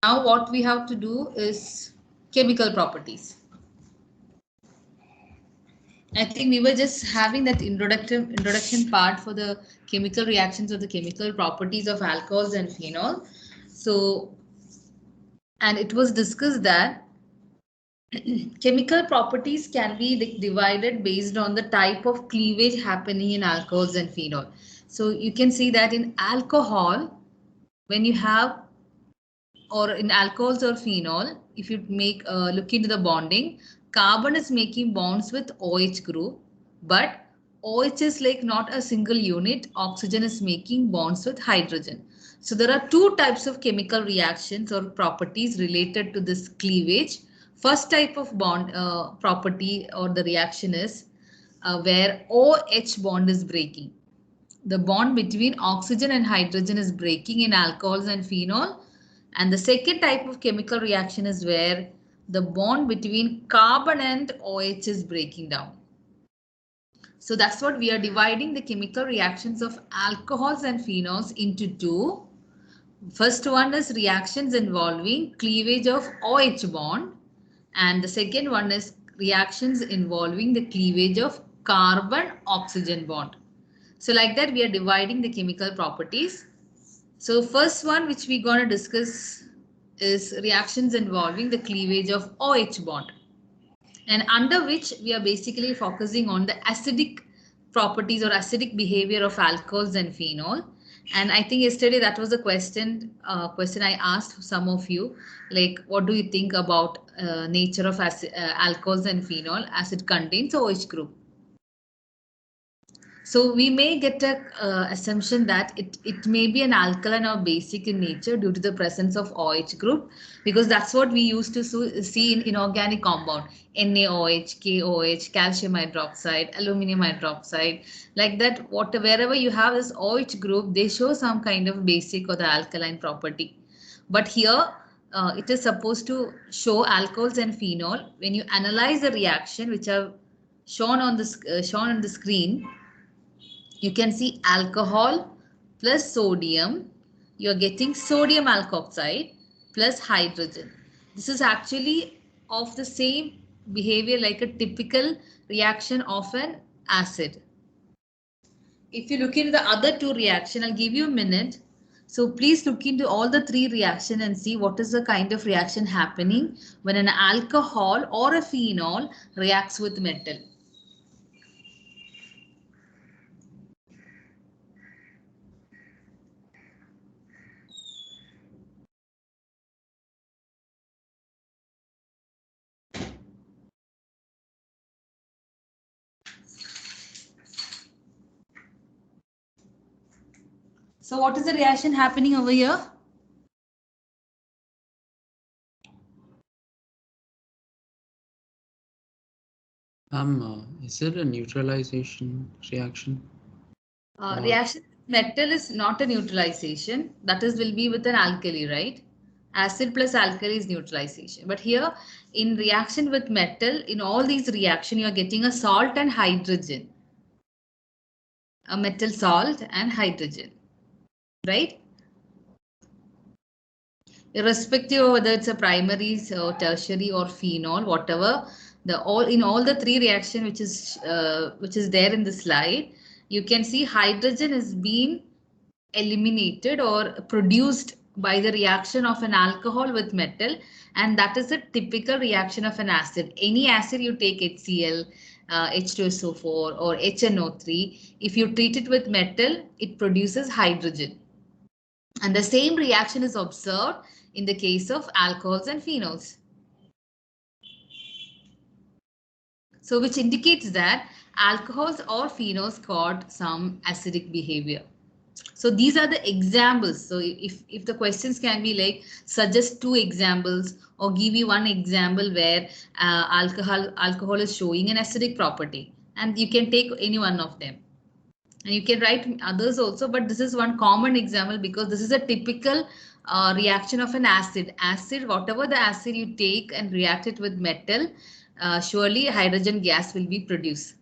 Now what we have to do is chemical properties. I think we were just having that introduction part for the chemical reactions or the chemical properties of alcohols and phenol. So, and it was discussed that chemical properties can be divided based on the type of cleavage happening in alcohols and phenol. So you can see that in alcohol, when you have, or in alcohols or phenol, if you make look into the bonding, carbon is making bonds with OH group, but OH is like not a single unit. Oxygen is making bonds with hydrogen. So there are two types of chemical reactions or properties related to this cleavage. First type of bond property or the reaction is where OH bond is breaking. The bond between oxygen and hydrogen is breaking in alcohols and phenol. And the second type of chemical reaction is where the bond between carbon and OH is breaking down. So that's what we are dividing the chemical reactions of alcohols and phenols into two. First one is reactions involving cleavage of OH bond, and the second one is reactions involving the cleavage of carbon oxygen bond. So like that we are dividing the chemical properties. So first one which we're going to discuss is reactions involving the cleavage of OH bond, and under which we are basically focusing on the acidic properties or acidic behavior of alcohols and phenol. And I think yesterday that was a question I asked some of you, like what do you think about nature of alcohols and phenol as it contains OH group. So we may get a assumption that it may be an alkaline or basic in nature due to the presence of OH group, because that's what we used to see in inorganic compound, NaOH, KOH, calcium hydroxide, aluminum hydroxide, like that. Wherever you have this OH group, they show some kind of basic or the alkaline property. But here it is supposed to show alcohols and phenol. When you analyze the reaction which are shown on the screen, you can see alcohol plus sodium. You're getting sodium alkoxide plus hydrogen. This is actually of the same behavior like a typical reaction of an acid. If you look into the other two reaction, I'll give you a minute. So please look into all the three reaction and see what is the kind of reaction happening when an alcohol or a phenol reacts with metal. So what is the reaction happening over here? Is it a neutralization reaction? Reaction metal is not a neutralization. That is will be with an alkali, right? Acid plus alkali is neutralization. But here in reaction with metal, in all these reaction, you are getting a salt and hydrogen. A metal salt and hydrogen, right? Irrespective of whether it's a primary or tertiary or phenol, whatever, the all in all the three reaction which is there in the slide, you can see hydrogen is being eliminated or produced by the reaction of an alcohol with metal, and that is a typical reaction of an acid. Any acid you take, HCl, H2SO4 or HNO3, if you treat it with metal, it produces hydrogen. And the same reaction is observed in the case of alcohols and phenols. So which indicates that alcohols or phenols got some acidic behavior. So these are the examples. So if the questions can be like suggest two examples or give you one example where alcohol is showing an acidic property, and you can take any one of them. And you can write others also, but this is one common example because this is a typical reaction of an acid. Acid, whatever the acid you take and react it with metal, surely hydrogen gas will be produced.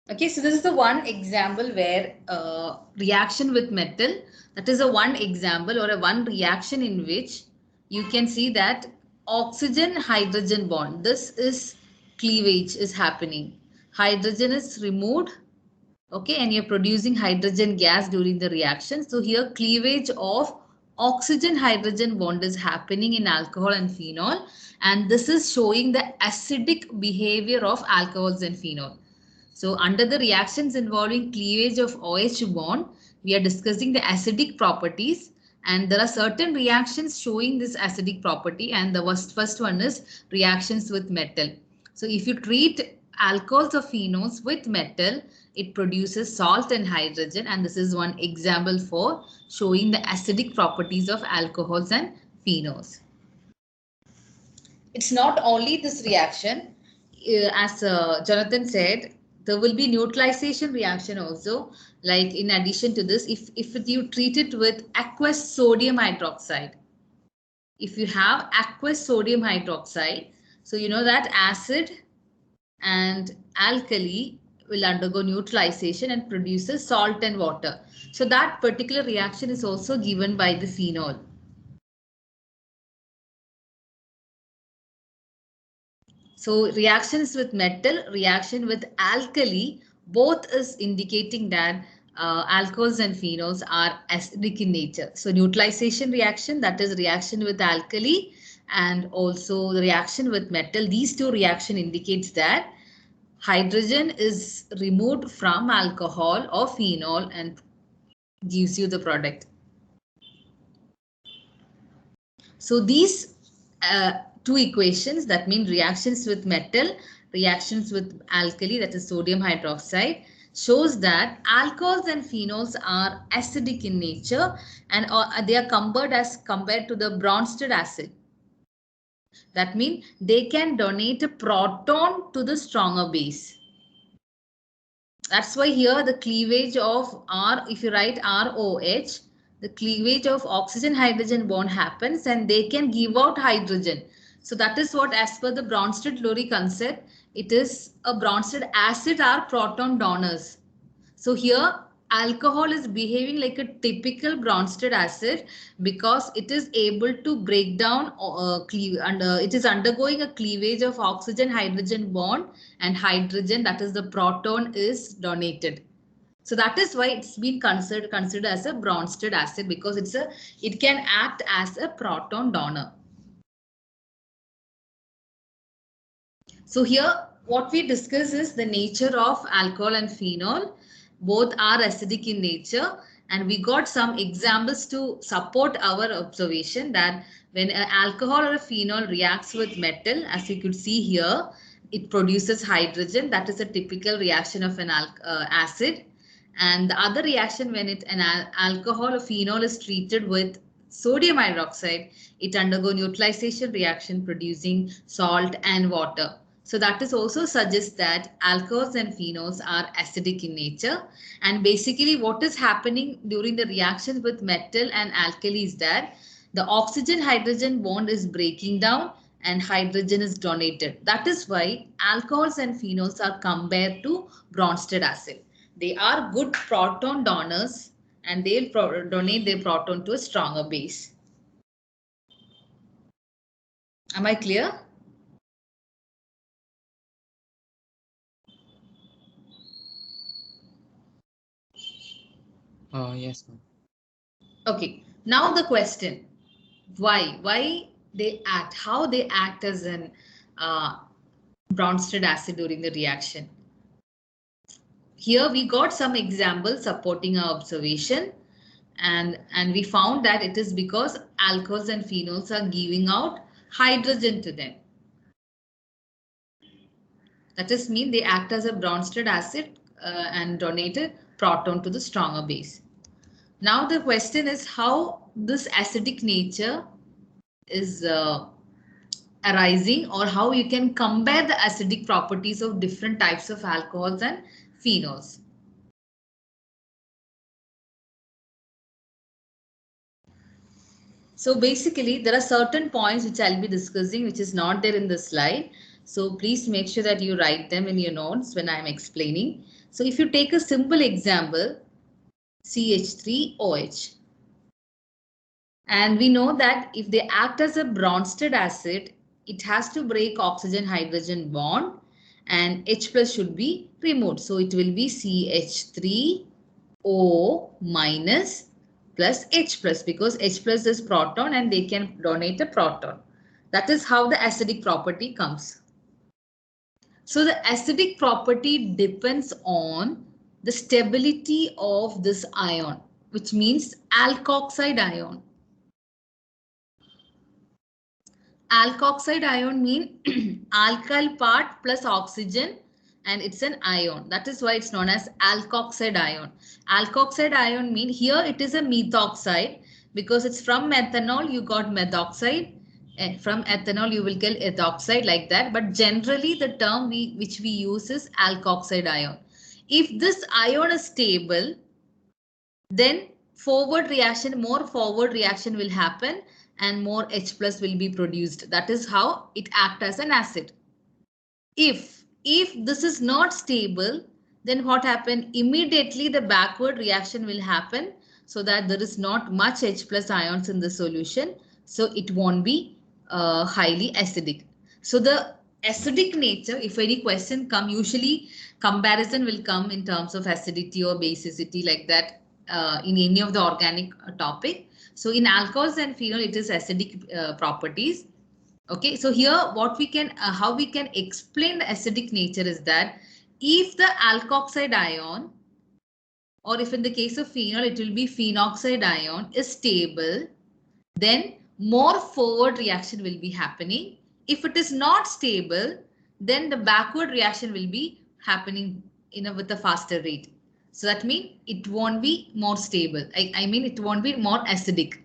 Okay, so this is the one example where reaction with metal, that is a one example or a one reaction in which you can see that oxygen hydrogen bond, this is cleavage is happening. Hydrogen is removed, okay, and you're producing hydrogen gas during the reaction. So here cleavage of oxygen hydrogen bond is happening in alcohol and phenol, and this is showing the acidic behavior of alcohols and phenol. So under the reactions involving cleavage of OH bond, we are discussing the acidic properties, and there are certain reactions showing this acidic property, and the first one is reactions with metal. So if you treat alcohols or phenols with metal, it produces salt and hydrogen, and this is one example for showing the acidic properties of alcohols and phenols. It's not only this reaction, as Jonathan said, there will be neutralization reaction also. Like in addition to this, if you treat it with aqueous sodium hydroxide, if you have aqueous sodium hydroxide, so you know that acid and alkali will undergo neutralization and produces salt and water. So that particular reaction is also given by the phenol. So reactions with metal, reaction with alkali, both is indicating that alcohols and phenols are acidic in nature. So neutralization reaction, that is reaction with alkali, and also the reaction with metal. These two reaction indicates that hydrogen is removed from alcohol or phenol and gives you the product. So these two equations, that mean reactions with metal, reactions with alkali, that is sodium hydroxide, shows that alcohols and phenols are acidic in nature, and they are compared to the Bronsted acid. That means they can donate a proton to the stronger base. That's why here the cleavage of R, if you write ROH, the cleavage of oxygen hydrogen bond happens and they can give out hydrogen. So that is what, as per the Bronsted-Lowry concept, it is a Bronsted acid are proton donors. So here alcohol is behaving like a typical Bronsted acid because it is able to break down it is undergoing a cleavage of oxygen hydrogen bond, and hydrogen, that is the proton, is donated. So that is why it's been considered as a Bronsted acid, because it can act as a proton donor. So here what we discuss is the nature of alcohol and phenol. Both are acidic in nature, and we got some examples to support our observation that when an alcohol or a phenol reacts with metal, as you could see here, it produces hydrogen. That is a typical reaction of an acid. And the other reaction, when an alcohol or phenol is treated with sodium hydroxide, it undergo neutralization reaction producing salt and water. So that is also suggests that alcohols and phenols are acidic in nature. And basically what is happening during the reactions with metal and alkali is that the oxygen hydrogen bond is breaking down and hydrogen is donated. That is why alcohols and phenols are compared to Bronsted acid. They are good proton donors and they'll donate their proton to a stronger base. Am I clear? Yes, ma'am. Okay, now the question, why they act, how they act as an Bronsted acid during the reaction. Here we got some examples supporting our observation, and we found that it is because alcohols and phenols are giving out hydrogen to them. That is mean they act as a Bronsted acid and donate a proton to the stronger base. Now the question is how this acidic nature is arising, or how you can compare the acidic properties of different types of alcohols and phenols. So basically there are certain points which I'll be discussing which is not there in the slide. So please make sure that you write them in your notes when I'm explaining. So if you take a simple example, CH3OH. And we know that if they act as a Bronsted acid, it has to break oxygen-hydrogen bond and H plus should be removed. So it will be CH3O minus plus H plus, because H plus is proton and they can donate a proton. That is how the acidic property comes. So the acidic property depends on the stability of this ion, which means alkoxide ion. Alkoxide ion mean alkyl part plus oxygen, and it's an ion. That is why it's known as alkoxide ion. Alkoxide ion mean here it is a methoxide, because it's from methanol you got methoxide, and from ethanol you will get ethoxide, like that. But generally the term which we use is alkoxide ion. If this ion is stable, then more forward reaction will happen and more H plus will be produced. That is how it acts as an acid. If this is not stable, then what happen? Immediately the backward reaction will happen, so that there is not much H plus ions in the solution. So it won't be highly acidic. So the acidic nature, if any question come, usually comparison will come in terms of acidity or basicity, like that, in any of the organic topic. So in alcohols and phenol, it is acidic properties. Okay, so here what we can, how we can explain the acidic nature is that if the alkoxide ion, or if in the case of phenol, it will be phenoxide ion, is stable, then more forward reaction will be happening. If it is not stable, then the backward reaction will be happening with a faster rate. So that means it won't be more stable. I mean it won't be more acidic.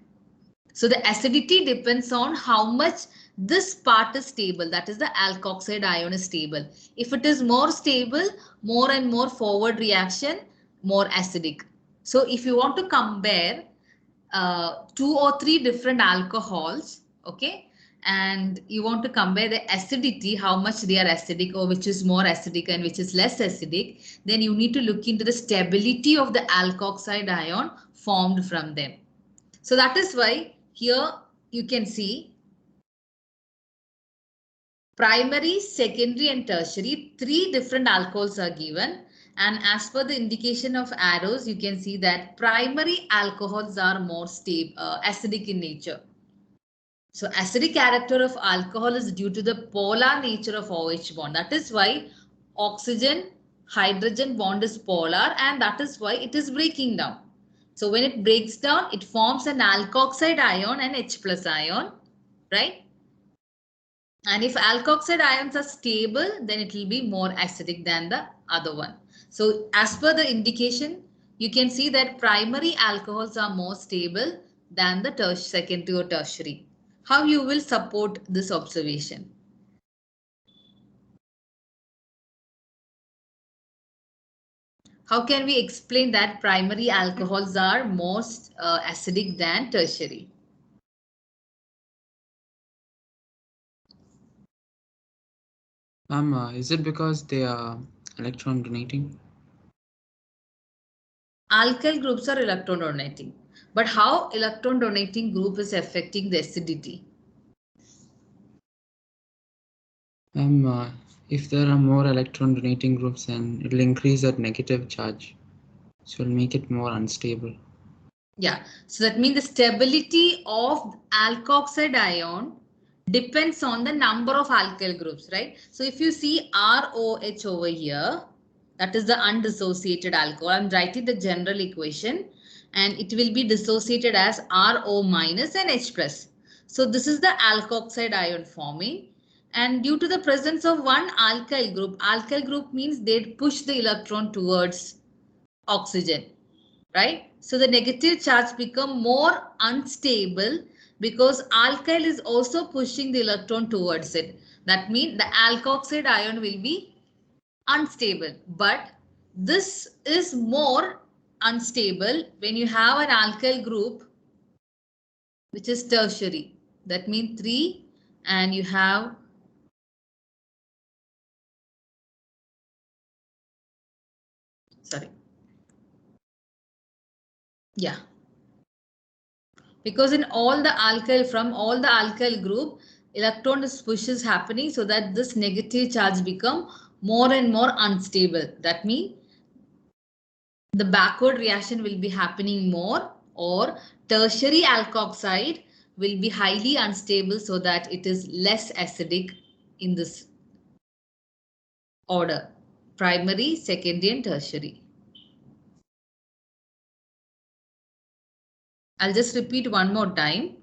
So the acidity depends on how much this part is stable. That is, the alkoxide ion is stable. If it is more stable, more and more forward reaction, more acidic. So if you want to compare 2 or 3 different alcohols, okay, and you want to compare the acidity, how much they are acidic, or which is more acidic and which is less acidic, then you need to look into the stability of the alkoxide ion formed from them. So that is why here you can see primary, secondary and tertiary, 3 different alcohols are given. And as per the indication of arrows, you can see that primary alcohols are more stable, acidic in nature. So acidic character of alcohol is due to the polar nature of OH bond. That is why oxygen hydrogen bond is polar, and that is why it is breaking down. So when it breaks down, it forms an alkoxide ion and H plus ion, right? And if alkoxide ions are stable, then it will be more acidic than the other one. So as per the indication, you can see that primary alcohols are more stable than the secondary or tertiary. How you will support this observation? How can we explain that primary alcohols are more acidic than tertiary? Is it because they are electron donating? Alkyl groups are electron donating. But how electron donating group is affecting the acidity? If there are more electron donating groups, then it will increase that negative charge. So it'll make it more unstable. Yeah, so that means the stability of alkoxide ion depends on the number of alkyl groups, right? So if you see ROH over here, that is the undissociated alcohol. I'm writing the general equation and it will be dissociated as RO minus and H plus. So this is the alkoxide ion forming. And due to the presence of one alkyl group means they push the electron towards oxygen, right? So the negative charge become more unstable because alkyl is also pushing the electron towards it. That means the alkoxide ion will be unstable. But this is more unstable when you have an alkyl group which is tertiary. That means 3, and you have Sorry. Yeah. Because in all the alkyl, from all the alkyl group, electron push is happening so that this negative charge become more and more unstable. That means the backward reaction will be happening more, or tertiary alkoxide will be highly unstable so that it is less acidic in this order: primary, secondary and tertiary. I'll just repeat one more time.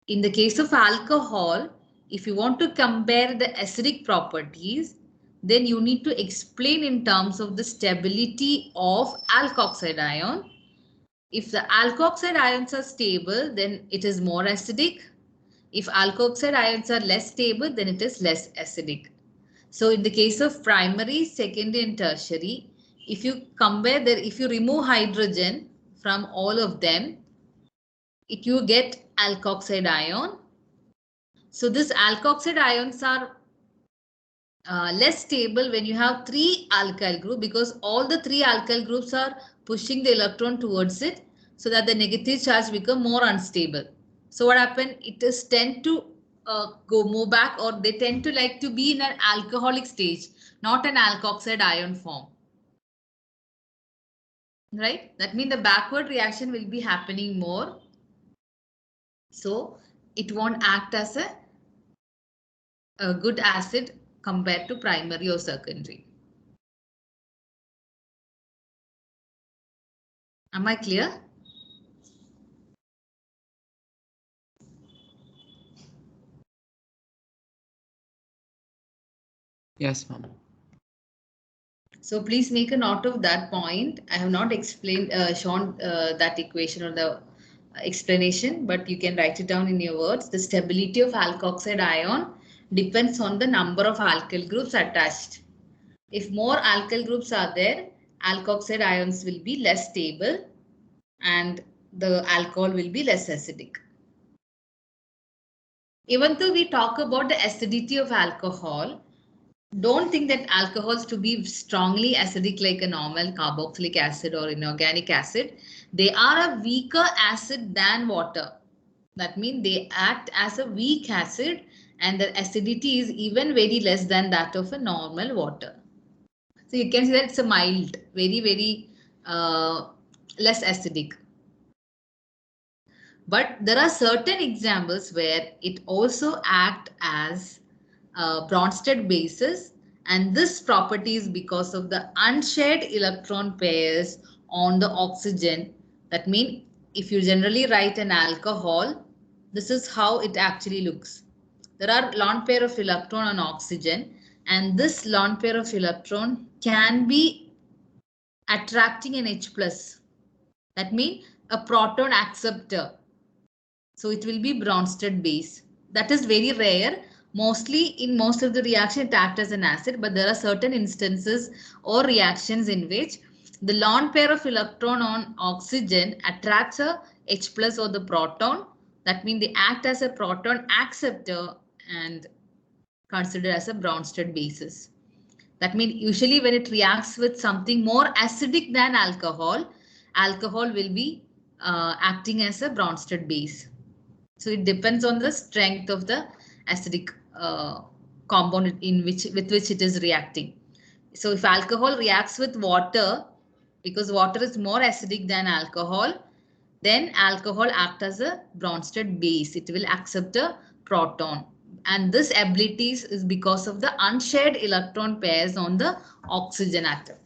In the case of alcohol, if you want to compare the acidic properties, then you need to explain in terms of the stability of alkoxide ion. If the alkoxide ions are stable, then it is more acidic. If alkoxide ions are less stable, then it is less acidic. So in the case of primary, secondary and tertiary, if you compare that, if you remove hydrogen from all of them, you get alkoxide ion. So this alkoxide ions are less stable when you have 3 alkyl group, because all the 3 alkyl groups are pushing the electron towards it so that the negative charge become more unstable. So what happened? It is tend to move back, or they tend to like to be in an alcoholic stage, not an alkoxide ion form. Right? That means the backward reaction will be happening more. So it won't act as a good acid compared to primary or secondary. Am I clear? Yes, ma'am. So please make a note of that point. I have not explained, shown that equation or the explanation, but you can write it down in your words. The stability of alkoxide ion depends on the number of alkyl groups attached. If more alkyl groups are there, alkoxide ions will be less stable and the alcohol will be less acidic. Even though we talk about the acidity of alcohol, don't think that alcohols to be strongly acidic like a normal carboxylic acid or inorganic acid. They are a weaker acid than water. That means they act as a weak acid and the acidity is even very less than that of a normal water. So you can see that it's a mild, very less acidic. But there are certain examples where it also acts as Bronsted bases, and this property is because of the unshared electron pairs on the oxygen. That means if you generally write an alcohol, this is how it actually looks. There are lone pair of electron on oxygen, and this lone pair of electron can be attracting an H plus. That means a proton acceptor. So it will be Bronsted base. That is very rare. Mostly in most of the reaction it acts as an acid, but there are certain instances or reactions in which the lone pair of electron on oxygen attracts a H plus or the proton. That means they act as a proton acceptor and considered as a Bronsted basis. That means usually when it reacts with something more acidic than alcohol, alcohol will be acting as a Bronsted base. So it depends on the strength of the acidic compound with which it is reacting. So if alcohol reacts with water, because water is more acidic than alcohol, then alcohol acts as a Bronsted base. It will accept a proton. And this ability is because of the unshared electron pairs on the oxygen atom.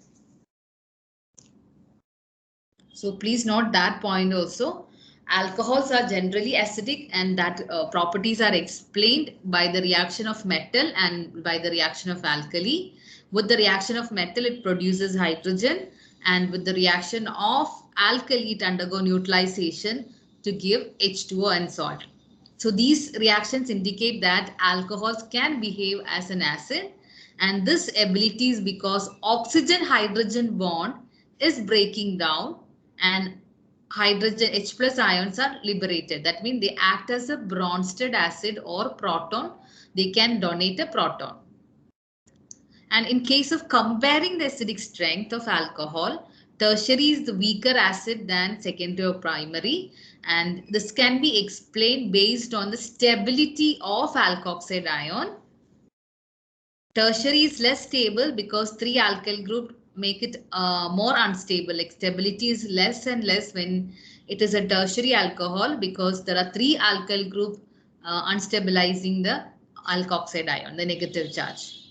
So please note that point also. Alcohols are generally acidic, and that properties are explained by the reaction of metal and by the reaction of alkali. With the reaction of metal, it produces hydrogen, and with the reaction of alkali, it undergo neutralization to give H2O and salt. So these reactions indicate that alcohols can behave as an acid, and this ability is because oxygen-hydrogen bond is breaking down and hydrogen H plus ions are liberated. That means they act as a Bronsted acid or proton. They can donate a proton. And in case of comparing the acidic strength of alcohol, tertiary is the weaker acid than secondary or primary. And this can be explained based on the stability of alkoxide ion. Tertiary is less stable because 3 alkyl group make it more unstable. Like stability is less and less when it is a tertiary alcohol because there are 3 alkyl group unstabilizing the alkoxide ion, the negative charge.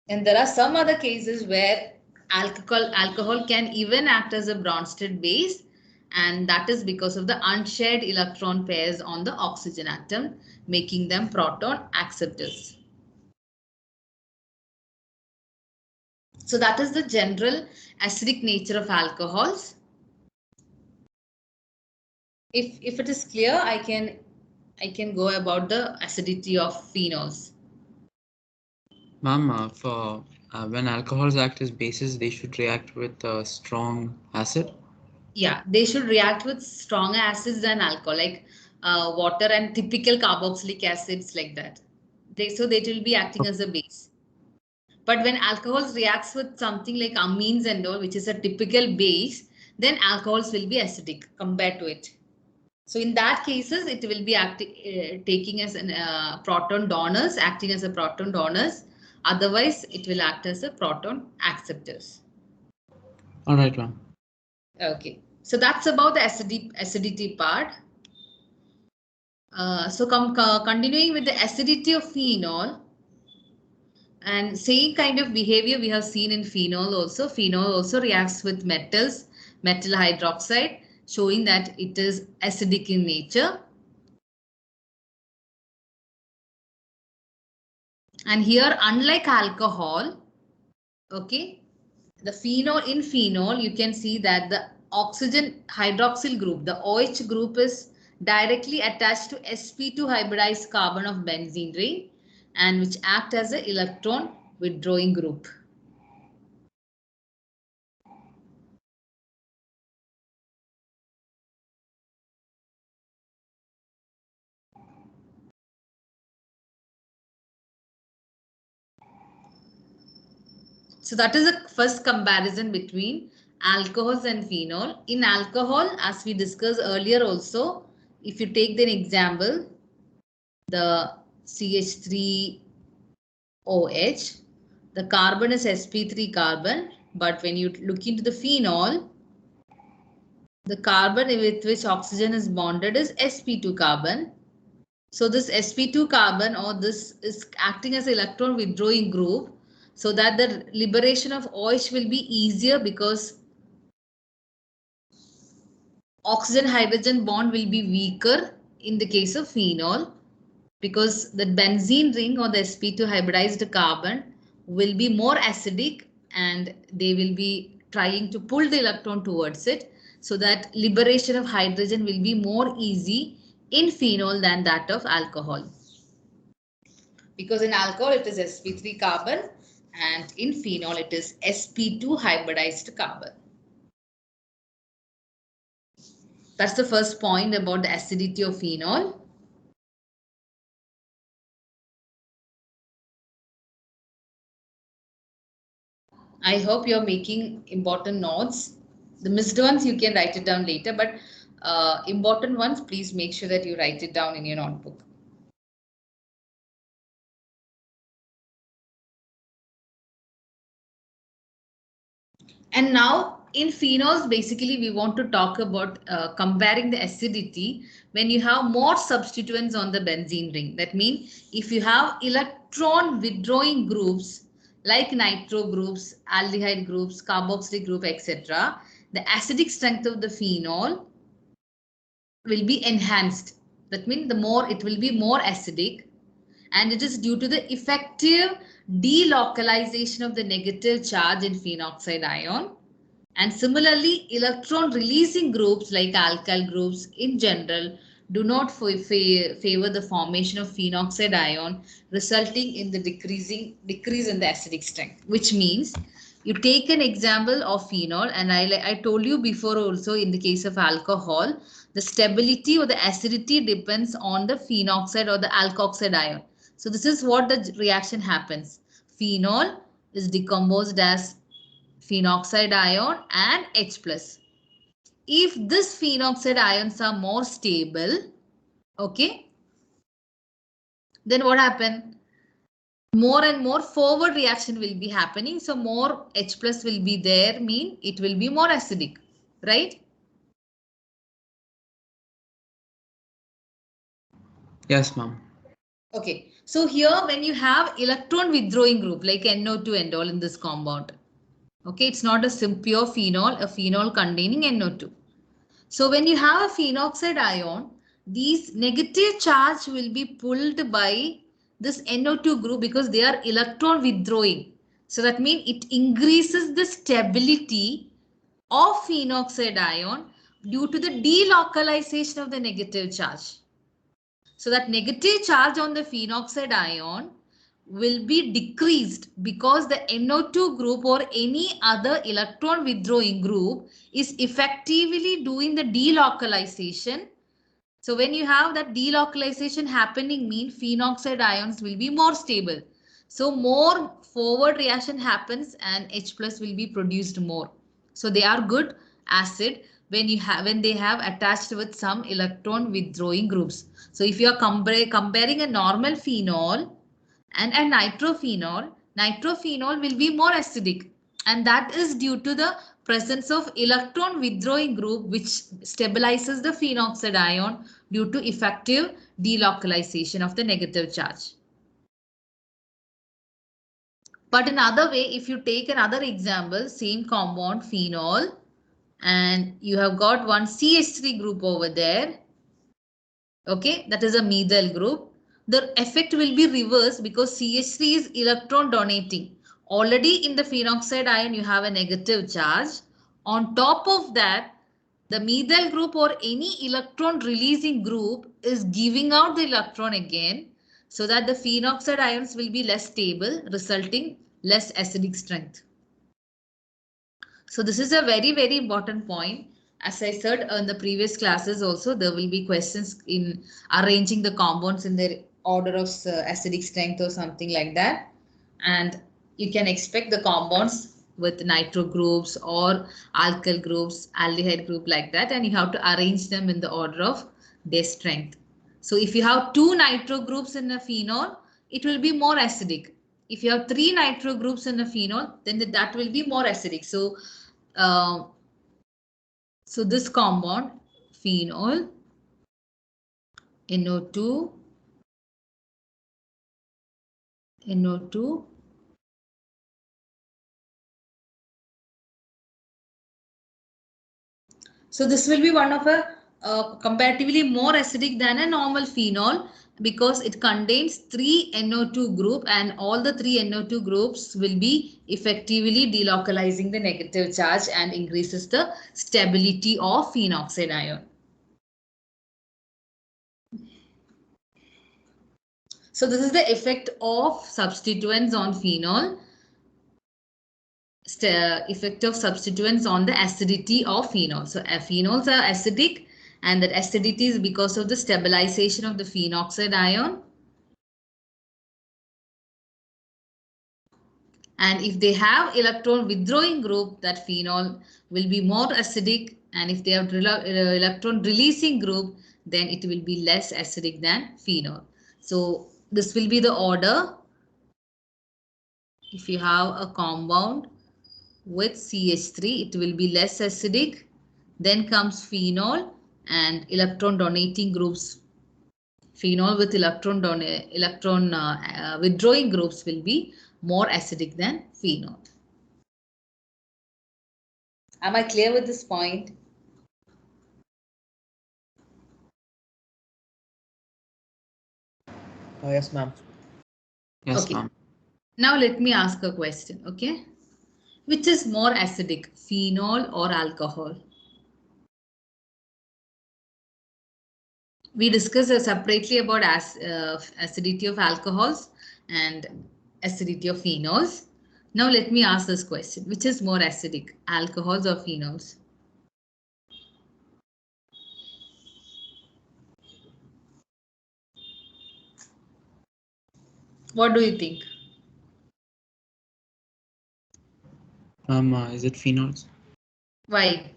And there are some other cases where alcohol can even act as a Bronsted base, and that is because of the unshared electron pairs on the oxygen atom, making them proton acceptors. So that is the general acidic nature of alcohols. If it is clear, I can go about the acidity of phenols. Ma'am, for when alcohols act as bases, they should react with a strong acid. Yeah, they should react with stronger acids than alcohol, like water and typical carboxylic acids like that. So they will be acting as a base. But when alcohols reacts with something like amines and all, which is a typical base, then alcohols will be acidic compared to it. So in that cases, it will be taking as an proton donors, acting as a proton donors. Otherwise, it will act as a proton acceptors. All right, ma'am. Okay, so that's about the acidity part. Continuing with the acidity of phenol, and same kind of behavior we have seen in phenol also. Phenol also reacts with metals, metal hydroxide, showing that it is acidic in nature. And here, unlike alcohol, okay, the phenol, you can see that the oxygen hydroxyl group, the OH group is directly attached to sp2 hybridized carbon of benzene ring, and which act as an electron withdrawing group. So that is the first comparison between alcohols and phenol. In alcohol, as we discussed earlier also, if you take an example, the CH3OH, the carbon is sp3 carbon, but when you look into the phenol, the carbon with which oxygen is bonded is sp2 carbon. So this sp2 carbon, or this is acting as an electron withdrawing group, so that the liberation of OH will be easier because oxygen hydrogen bond will be weaker in the case of phenol, because the benzene ring or the sp2 hybridized carbon will be more acidic and they will be trying to pull the electron towards it, so that liberation of hydrogen will be more easy in phenol than that of alcohol. Because in alcohol it is sp3 carbon and in phenol it is sp2 hybridized carbon. That's the first point about the acidity of phenol. I hope you're making important notes. The missed ones you can write it down later, but important ones, please make sure that you write it down in your notebook. And now in phenols, basically we want to talk about comparing the acidity when you have more substituents on the benzene ring. That means if you have electron withdrawing groups like nitro groups, aldehyde groups, carboxylic group, etc., the acidic strength of the phenol will be enhanced. That means the more it will be more acidic, and it is due to the effective delocalization of the negative charge in phenoxide ion. And similarly, electron releasing groups like alkyl groups in general do not favor the formation of phenoxide ion, resulting in the decrease in the acidic strength, which means you take an example of phenol, and I told you before also, in the case of alcohol, the stability or the acidity depends on the phenoxide or the alkoxide ion. So this is what the reaction happens. Phenol is decomposed as phenoxide ion and H plus. If this phenoxide ions are more stable, okay, then what happen? More and more forward reaction will be happening. So more H plus will be there, mean it will be more acidic, right? Yes, ma'am. Okay, so here when you have electron withdrawing group like NO2 and all in this compound, okay, it's not a pure phenol, a phenol containing NO2. So when you have a phenoxide ion, these negative charge will be pulled by this NO2 group because they are electron withdrawing. So that means it increases the stability of phenoxide ion due to the delocalization of the negative charge. So that negative charge on the phenoxide ion will be decreased because the NO2 group or any other electron withdrawing group is effectively doing the delocalization. So when you have that delocalization happening, mean phenoxide ions will be more stable. So more forward reaction happens and H plus will be produced more. So they are good acid when they have attached with some electron withdrawing groups. So if you are comparing a normal phenol and a nitrophenol will be more acidic, and that is due to the presence of electron withdrawing group which stabilizes the phenoxide ion due to effective delocalization of the negative charge. But another way, if you take another example, same compound phenol, and you have got one CH3 group over there, okay, that is a methyl group. The effect will be reversed because CH3 is electron donating. Already in the phenoxide ion you have a negative charge. On top of that, the methyl group or any electron releasing group is giving out the electron again, so that the phenoxide ions will be less stable, resulting less acidic strength. So this is a very important point. As I said in the previous classes also, there will be questions in arranging the compounds in their order of acidic strength or something like that. And you can expect the compounds with nitro groups or alkyl groups, aldehyde group like that. And you have to arrange them in the order of their strength. So if you have two nitro groups in a phenol, it will be more acidic. If you have three nitro groups in a phenol, then that will be more acidic. Uh, so this compound phenol NO2 NO2 so this will be one of a comparatively more acidic than a normal phenol because it contains 3 NO2 group, and all the 3 NO2 groups will be effectively delocalizing the negative charge and increases the stability of phenoxide ion. So this is the effect of substituents on phenol. Effect of substituents on the acidity of phenol. So phenols are acidic, and that acidity is because of the stabilization of the phenoxide ion. And if they have electron withdrawing group, that phenol will be more acidic, and if they have electron releasing group, then it will be less acidic than phenol. So this will be the order. If you have a compound with CH3, it will be less acidic. Then comes phenol and electron donating groups. Phenol with electron withdrawing groups will be more acidic than phenol. Am I clear with this point? Yes, ma'am. Yes, Okay. ma'am. Now let me ask a question. Okay. Which is more acidic, phenol or alcohol? We discussed separately about acidity of alcohols and acidity of phenols. Now let me ask this question. Which is more acidic, alcohols or phenols? What do you think? Is it phenols? Why?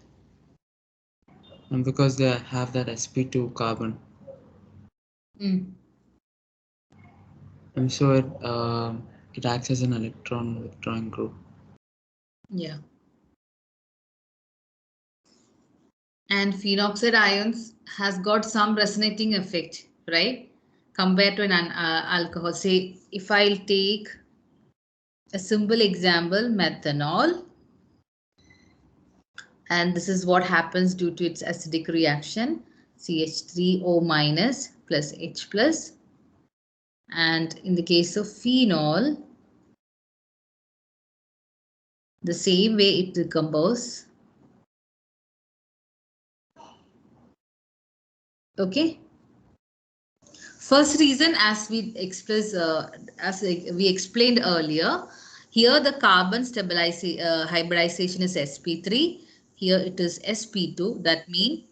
Because they have that sp2 carbon. Mm. So it acts as an electron withdrawing group. Yeah. And phenoxide ions has got some resonating effect, right? Compared to an alcohol. Say, if I'll take a simple example, methanol, and this is what happens due to its acidic reaction, CH3O minus plus H plus. And in the case of phenol, the same way it decomposes. Okay. First reason, as we explained earlier, here the carbon hybridization is sp3. Here it is sp2. That means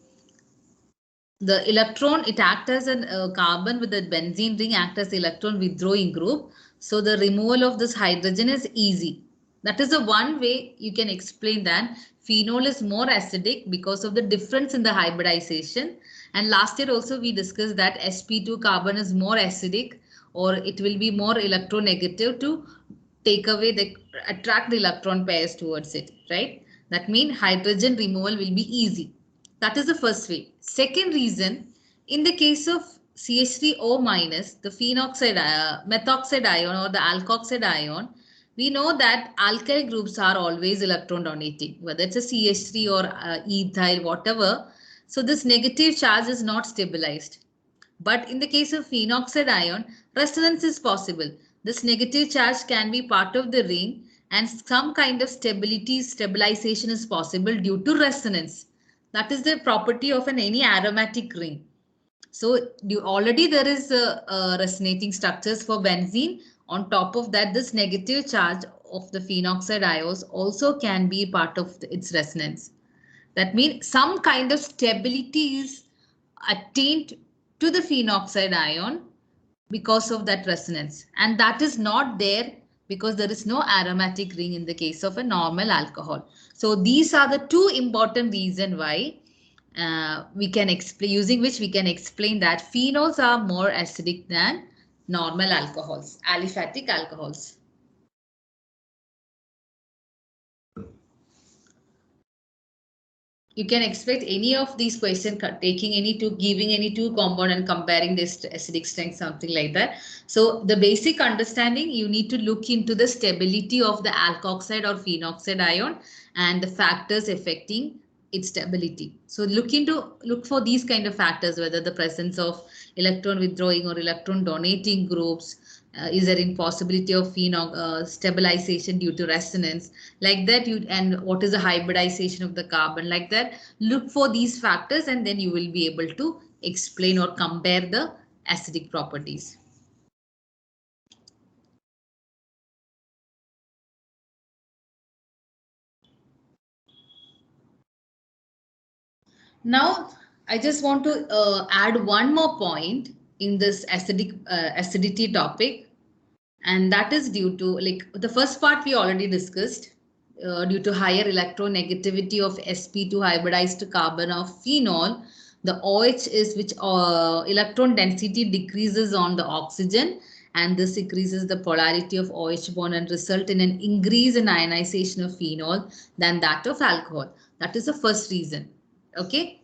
the electron, it acts as a carbon with the benzene ring act as the electron withdrawing group. So the removal of this hydrogen is easy. That is the one way you can explain that phenol is more acidic because of the difference in the hybridization. And last year also we discussed that sp2 carbon is more acidic, or it will be more electronegative to take away the attract the electron pairs towards it, right? That means hydrogen removal will be easy. That is the first way. Second reason, in the case of CH3O minus, the methoxide ion or the alkoxide ion, we know that alkyl groups are always electron donating, whether it's a CH3 or ethyl, whatever. So this negative charge is not stabilized. But in the case of phenoxide ion, resonance is possible. This negative charge can be part of the ring, and some kind of stabilization is possible due to resonance. That is the property of any aromatic ring. So already there is resonating structures for benzene. On top of that, this negative charge of the phenoxide ions also can be part of its resonance. That means some kind of stability is attained to the phenoxide ion because of that resonance. And that is not there because there is no aromatic ring in the case of a normal alcohol. So these are the two important reasons why we can explain, using which we can explain that phenols are more acidic than normal alcohols, aliphatic alcohols. You can expect any of these questions taking any two, giving any two compound and comparing this acidic strength, something like that. So the basic understanding, you need to look into the stability of the alkoxide or phenoxide ion and the factors affecting its stability. So look for these kind of factors, whether the presence of electron withdrawing or electron donating groups, is there impossibility of phenol stabilization due to resonance, like that. You, and what is the hybridization of the carbon, like that. Look for these factors and then you will be able to explain or compare the acidic properties. Now I just want to add one more point in this acidity topic, and that is due to, like, the first part we already discussed, due to higher electronegativity of sp2 hybridized carbon of phenol, the OH is which electron density decreases on the oxygen, and this increases the polarity of OH bond and result in an increase in ionization of phenol than that of alcohol. That is the first reason. Okay.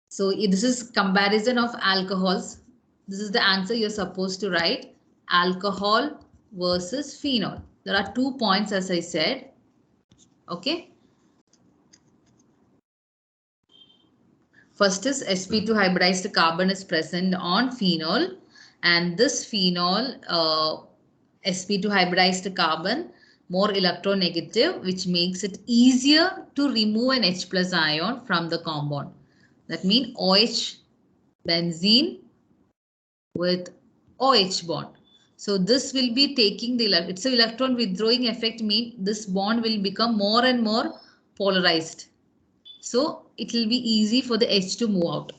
So this is comparison of alcohols. This is the answer you're supposed to write. Alcohol versus phenol. There are 2 points, as I said. Okay. First is sp2 hybridized carbon is present on phenol, and this phenol sp2 hybridized carbon more electronegative, which makes it easier to remove an H plus ion from the compound. That means OH benzene with OH bond. So this will be taking the, it's an electron withdrawing effect, mean this bond will become more and more polarized. So it will be easy for the H to move out.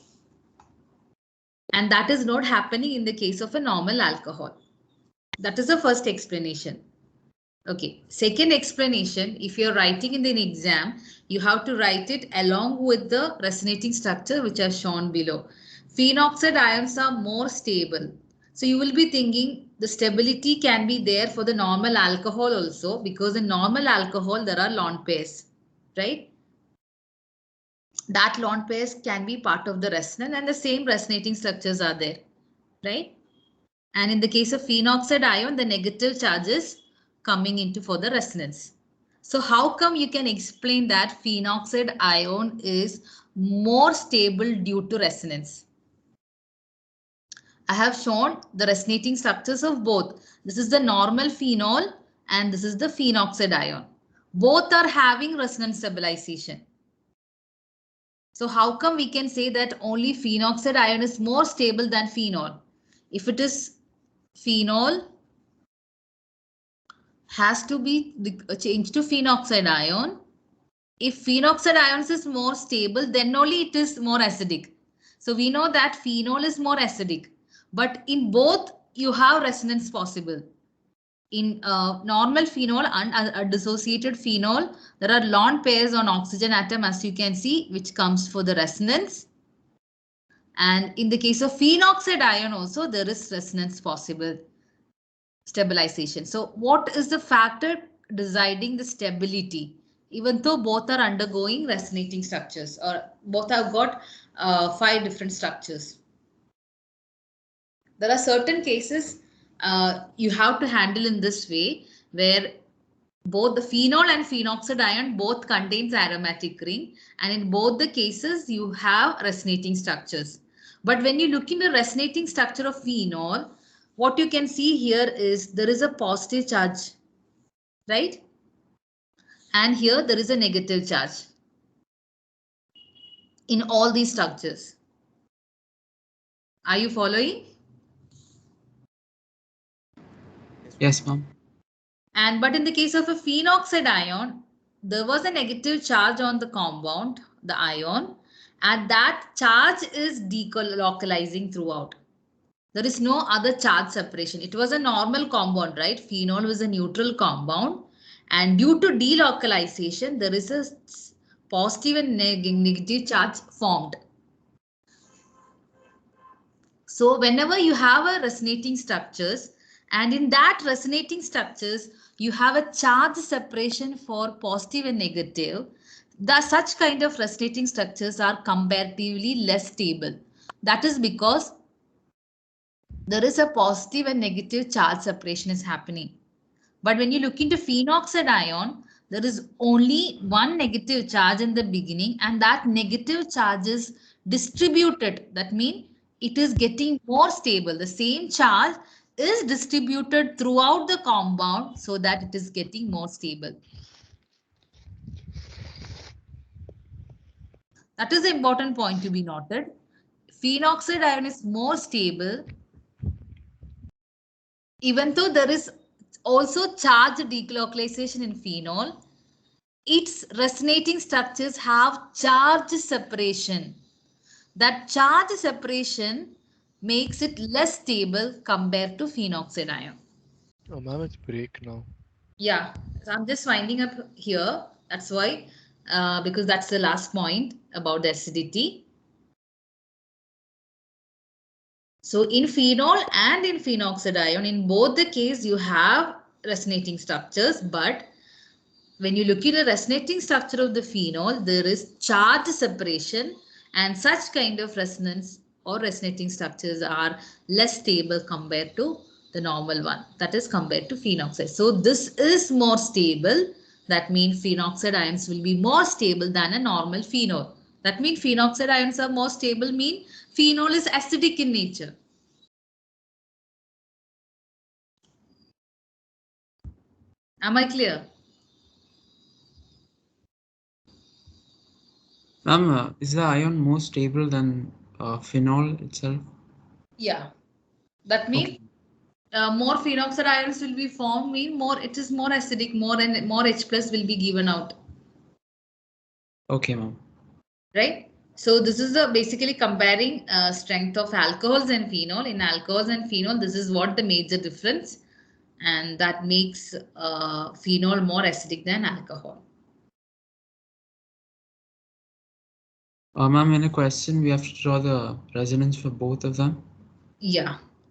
And that is not happening in the case of a normal alcohol. That is the first explanation. Okay, second explanation, if you're writing in an exam, you have to write it along with the resonating structure which are shown below. Phenoxide ions are more stable. So you will be thinking the stability can be there for the normal alcohol also, because in normal alcohol there are lone pairs, right? That lone pairs can be part of the resonance and the same resonating structures are there, right? And in the case of phenoxide ion, the negative charges coming into for the resonance. So how come you can explain that phenoxide ion is more stable due to resonance? I have shown the resonating structures of both. This is the normal phenol and this is the phenoxide ion. Both are having resonance stabilization. So how come we can say that only phenoxide ion is more stable than phenol? If it is phenol, has to be changed to phenoxide ion. If phenoxide ions is more stable, then only it is more acidic. So we know that phenol is more acidic, but in both you have resonance possible. In normal phenol and dissociated phenol, there are lone pairs on oxygen atom, as you can see, which comes for the resonance. And in the case of phenoxide ion also, there is resonance possible. Stabilization. So what is the factor deciding the stability? Even though both are undergoing resonating structures, or both have got 5 different structures. There are certain cases you have to handle in this way, where both the phenol and phenoxide ion both contains aromatic ring, and in both the cases you have resonating structures. But when you look in the resonating structure of phenol, what you can see here is there is a positive charge, right? And here there is a negative charge in all these structures. Are you following? Yes, ma'am. And but in the case of a phenoxide ion, there was a negative charge on the compound, the ion, and that charge is delocalizing throughout. There is no other charge separation. It was a normal compound, right? Phenol was a neutral compound, and due to delocalization, there is a positive and negative charge formed. So whenever you have a resonating structures, and in that resonating structures, you have a charge separation for positive and negative, the such kind of resonating structures are comparatively less stable. That is because there is a positive and negative charge separation is happening. But when you look into phenoxide ion, there is only one negative charge in the beginning, and that negative charge is distributed. That means it is getting more stable. The same charge is distributed throughout the compound so that it is getting more stable. That is the important point to be noted. Phenoxide ion is more stable, even though there is also charge delocalization in phenol. Its resonating structures have charge separation. That charge separation makes it less stable compared to phenoxide ion. Oh, ma'am, it's break now. Yeah, so I'm just winding up here. That's why, because that's the last point about the acidity. So in phenol and in phenoxide ion, in both the case, you have resonating structures, but when you look at the resonating structure of the phenol, there is charge separation, and such kind of resonance or resonating structures are less stable compared to the normal one, that is compared to phenoxide. So this is more stable. That means phenoxide ions will be more stable than a normal phenol. That means phenoxide ions are more stable, mean phenol is acidic in nature. Am I clear? Ma'am, is the ion more stable than phenol itself? Yeah. That means Okay. more phenoxide ions will be formed, mean more it is more acidic, more and more H plus will be given out, Okay, ma'am. right? So this is the basically comparing strength of alcohols and phenol. In alcohols and phenol, this is what the major difference. and that makes phenol more acidic than alcohol. Ma'am, in a question, we have to draw the resonance for both of them. Yeah.